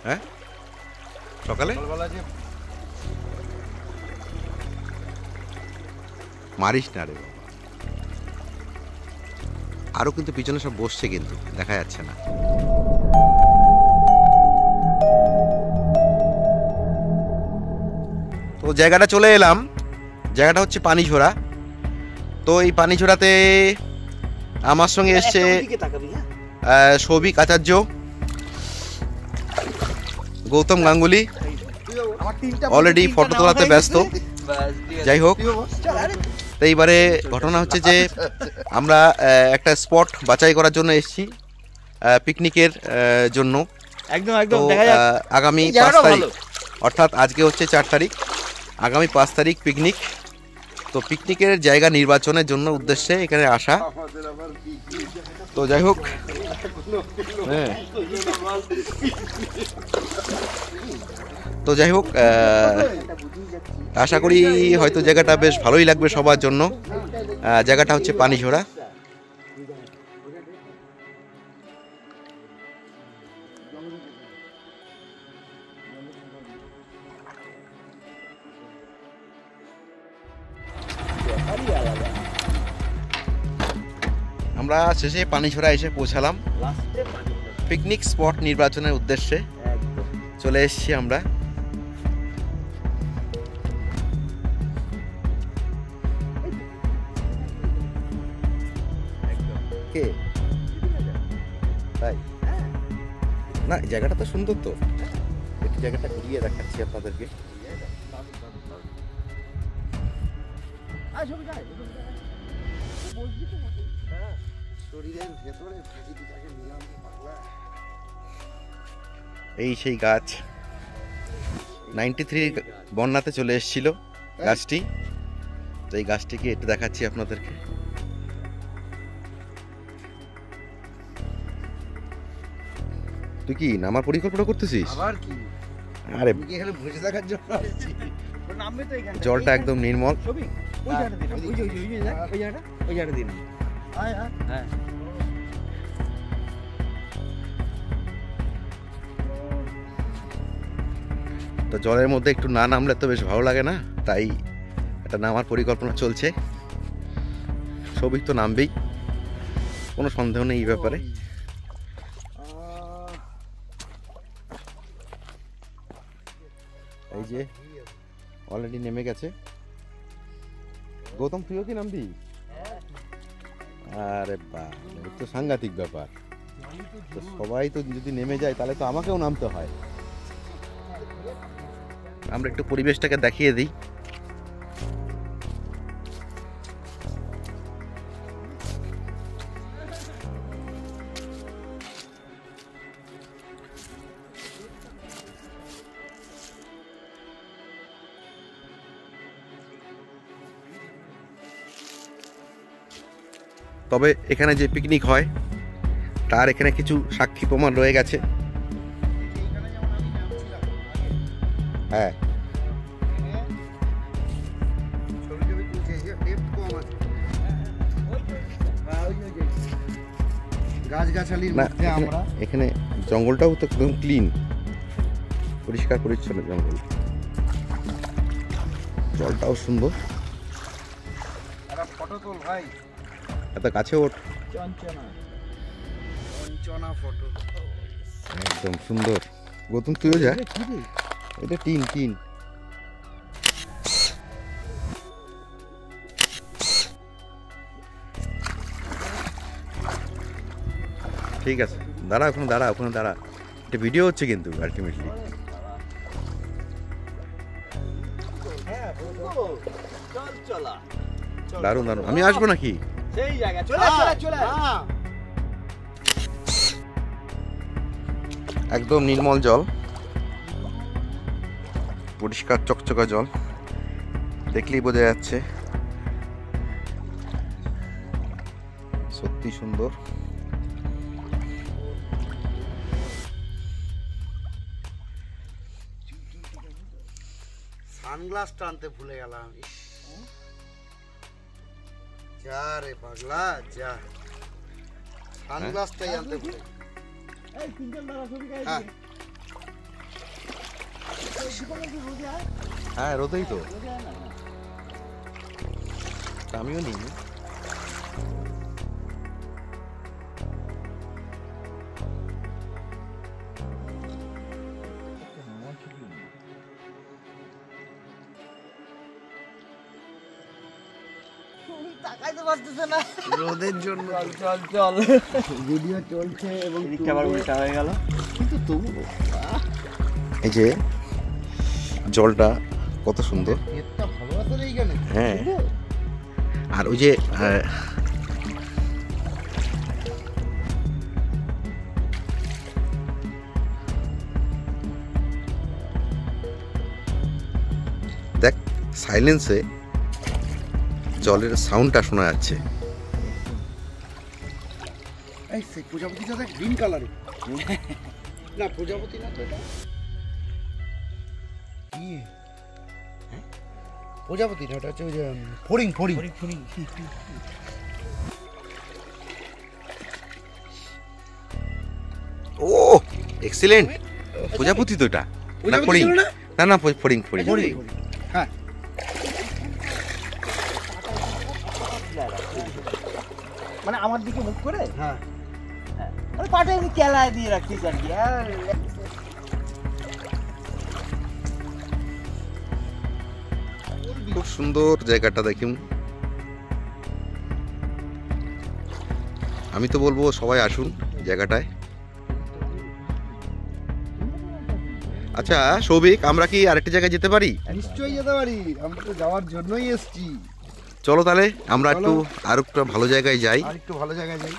হ্যাঁ সকালে মারিস না রে বাবা। আরো কিন্তু পিছনে সব বসছে কিন্তু দেখা যাচ্ছে না। তো জায়গাটা চলে এলাম, জায়গাটা হচ্ছে পানিঝোড়া। তো এই পানিঝোড়াতে আমার সঙ্গে এসছে সৌভিক আচার্য, গৌতম গাঙ্গুলি অলরেডি ফটো তোলাতে ব্যস্ত। যাই হোক, তো এইবারে ঘটনা হচ্ছে যে আমরা একটা স্পট বাছাই করার জন্য এসেছি পিকনিকের জন্য। একদম তো আগামী 5 তারিখ, অর্থাৎ আজকে হচ্ছে 4 তারিখ, আগামী 5 তারিখ পিকনিক। তো পিকনিকের জায়গা নির্বাচনের জন্য উদ্দেশ্যে এখানে আসা। তো যাই হোক, হ্যাঁ তো যাই হোক, আশা করি হয়তো জায়গাটা বেশ ভালোই লাগবে সবার জন্য। জায়গাটা হচ্ছে পানিঝোড়া। আমরা শেষে পানিঝোড়া এসে পৌঁছালাম। পিকনিক স্পট নির্বাচনের উদ্দেশ্যে চলে এসেছি আমরা। কে তাই না, জায়গাটা তো সুন্দর। তো একটু জায়গাটা ঘুরিয়ে দেখাচ্ছি আপনাদেরকে। এই সেই গাছ 93 বন্যাতে চলে এসেছিল গাছটি। তো এই গাছটিকে একটু দেখাচ্ছি আপনাদেরকে। তুই কি নামার পরিকল্পনা করতেছিস? আরে জলটা একদম নির্মল। তো জলের মধ্যে একটু না নামলে তো বেশ ভালো লাগে না, তাই একটা নামার পরিকল্পনা চলছে। সৌভিক তো নামবেই, কোনো সন্দেহ নেই এই ব্যাপারে। এই যে অলরেডি নেমে গেছে গৌতম। তুইও কি নামবি? আরে বাহ, তো সাংঘাতিক ব্যাপার। তো সবাই তো যদি নেমে যায় তাহলে তো আমাকেও নামতে হয়। আমরা একটু পরিবেশটাকে দেখিয়ে দিই। তবে এখানে যে পিকনিক হয় তার এখানে কিছু সাক্ষী প্রমাণ রয়ে গেছে। হ্যাঁ, এখানে জঙ্গলটাও তো একদম ক্লিন, পরিষ্কার পরিচ্ছন্ন জঙ্গল। জলটাও সুন্দর। এত কাছে ওঠ, একদম সুন্দর। গৌতম তুইও যা। এটা টিন টিন। ঠিক আছে, দাঁড়া ওখানে, দাঁড়া ওখানে, দাঁড়া। এটা ভিডিও হচ্ছে কিন্তু আলটিমেটলি। দারুন দারুন। আমি আসবো নাকি? একদম নির্মল জল, পরিষ্কার চকচকা জল, দেখলেই বোঝা যাচ্ছে। সত্যি সুন্দর। সানগ্লাসটা আনতে ভুলে গেলাম। যা রে পাগলা যা, সানগ্লাসটাই আনতে ভুলে। হ্যাঁ রোদেই তো, আমিও নিই। রোদের জন্য চল ভিডিও চলছে এবং আবার উল্টা হয়ে গেল। কিন্তু তবু এই যে জলটা কত সুন্দর, এতটা ভালো আছে এইখানে। হ্যাঁ। আর ওই যে দেখ সাইলেন্সে জলের সাউন্ডটা শোনা যাচ্ছে। এই সে প্রজাপতিটা দেখ গ্রিন কালারের। না প্রজাপতি না তো এটা কি? প্রজাপতি না, ওটা হচ্ছে ওই যে ফড়িং ফড়িং। ও এক্সিলেন্ট, প্রজাপতি তো এটা, না প্রজাপতি ফড়িং? ছিল না? না না ফড়িং ফড়িং। ফড়িং, হ্যাঁ। মানে আমার দিকে মুখ করে হ্যাঁ পাটা এমনি কেলায় দিয়ে রাখছিস আর কি। খুব সুন্দর জায়গাটা দেখুন। আমি তো বলবো সবাই আসুন জায়গাটায়। আচ্ছা সৌভিক, আমরা কি আরেকটা জায়গায় যেতে পারি? নিশ্চয়ই যেতে পারি, আমরা তো যাওয়ার জন্যই এসেছি। চলো তাহলে আমরা একটু আর একটা ভালো জায়গায় যাই। আর একটু ভালো জায়গায় যাই।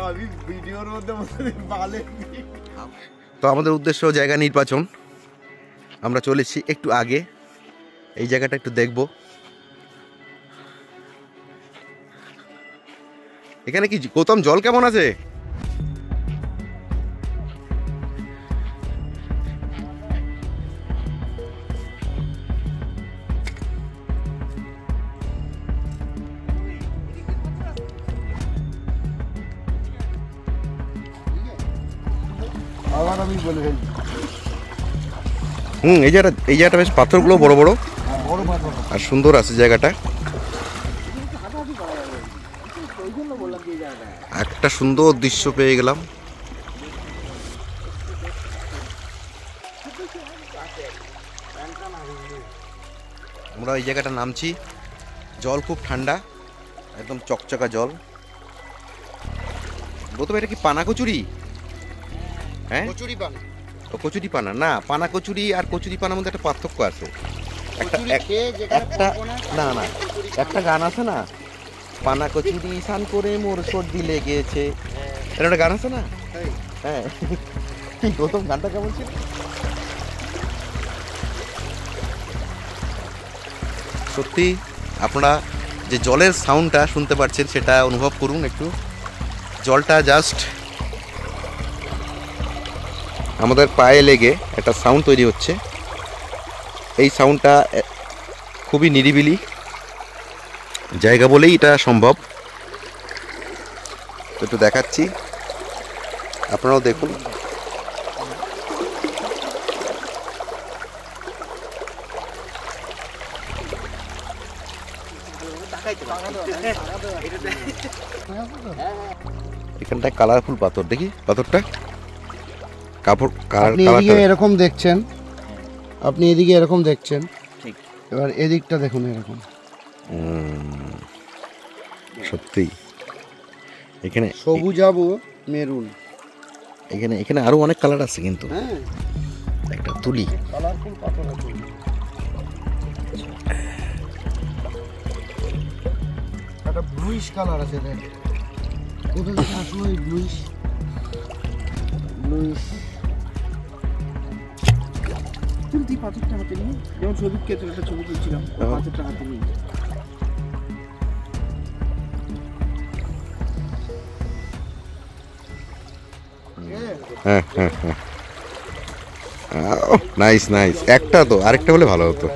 আমি ভিডিওর মধ্যে বালে। তো আমাদের উদ্দেশ্য জায়গা নির্বাচন, আমরা চলেছি একটু আগে, এই জায়গাটা একটু দেখব। এখানে কি গৌতম জল কেমন আছে? আবার আমি বলে ফেলি। এই জায়গাটা বেশ পাথরগুলো বড় বড় বড় পাথর। আর সুন্দর আছে জায়গাটা। একটা সুন্দর দৃশ্য পেয়ে গেলাম। আমরা এই জায়গাটা নামছি, জল খুব ঠান্ডা, একদম চকচকা জল। গৌতম এটা কি পানা কচুরি? হ্যাঁ কচুরি পান। ও কচুরি পানা না, পানা কচুরি আর কচুরি পানার মধ্যে একটা পার্থক্য আছে। কচুরি খেয়ে যেখানে একটা পাবো না না একটা গান আছে না, পানা কচুরি স্নান করে মোর সর্দি লেগেছে, এটা একটা গান আছে না? এই, হ্যাঁ কি গৌতম গানটা কেমন ছিল? সত্যি আপনারা যে জলের সাউন্ডটা শুনতে পাচ্ছেন সেটা অনুভব করুন একটু। জলটা জাস্ট আমাদের পায়ে লেগে একটা সাউন্ড তৈরি হচ্ছে। এই সাউন্ডটা খুবই নিরিবিলি জায়গা বলেই এটা সম্ভব। তো একটু দেখাচ্ছি, আপনারাও দেখুন। এখানটায় কালারফুল পাথর, দেখি পাথরটা কাপড় আপনি এদিকে এরকম দেখছেন, আপনি এদিকে এরকম দেখছেন, ঠিক। এবার এদিকটা দেখুন এরকম। সত্যি এখানে সবুজাবো মেরুন। এখানে এখানে আরো অনেক কালার আছে কিন্তু। হ্যাঁ একটা তুলি, কালারফুল পাথর আছে। একটা ব্লুইশ কালার আছে, দেখ কোথা থেকে আসলো এই ব্লুইশ। ব্লুইশ তুই পাথরটা হাতে নিয়ে, যেমন ছবি কেটে একটা ছবি তুলছিলাম, পাথরটা হাতে নিয়ে। হ্যাঁ হ্যাঁ হ্যাঁ, নাইস নাইস। একটা তো, আরেকটা হলে ভালো হতো।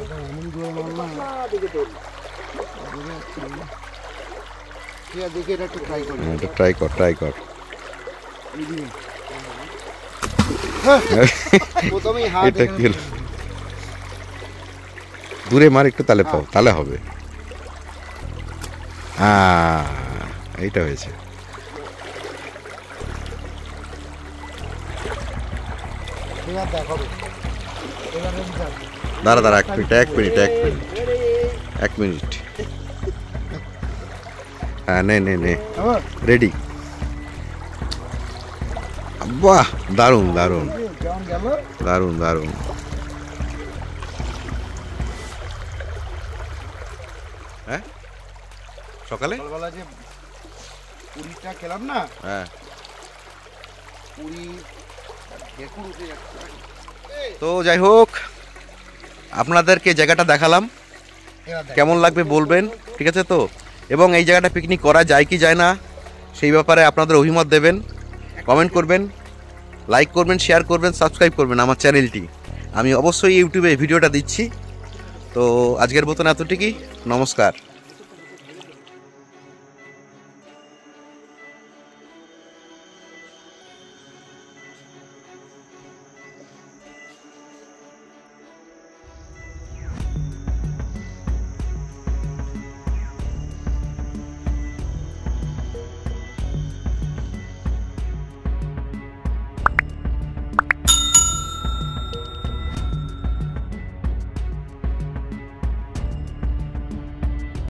দেখি এটা একটু ট্রাই করি। এটা ট্রাই কর, ট্রাই কর। প্রথমেই হাত এটা কি হলো? দূরে মার একটু, তাহলে পাও, তাহলে হবে। এইটা হয়েছে। এবার দেখাবো। দাঁড়া দাঁড়া, 1 মিনিট 1 মিনিট 1 মিনিট 1 মিনিট। হ্যাঁ নে নে নে, রেডি। বাহ, দারুণ দারুণ কেমন গেল? দারুণ দারুণ। হ্যাঁ সকালে সকালবেলা যে পুরিটা খেলাম না, হ্যাঁ, পুরি ঢেকুর উঠে যাচ্ছে। তো যাই হোক, আপনাদেরকে জায়গাটা দেখালাম, কেমন লাগবে বলবেন, ঠিক আছে তো? এবং এই জায়গাটা পিকনিক করা যায় কি যায় না সেই ব্যাপারে আপনাদের অভিমত দেবেন, কমেন্ট করবেন, লাইক করবেন, শেয়ার করবেন, সাবস্ক্রাইব করবেন আমার চ্যানেলটি। আমি অবশ্যই ইউটিউবে ভিডিওটা দিচ্ছি। তো আজকের মতন এতটুকুই, নমস্কার।